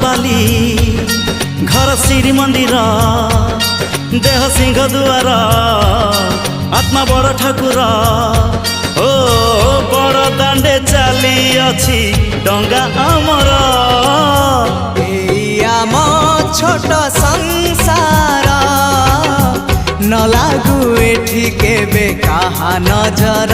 बाली घर श्री मंदिर देह सिंह दुआर आत्मा बड़ ठाकुर ओ बड़ दांडे चली अछि डंगा आमर आम छोट संसार न लागू एठी केबे कहा नजर।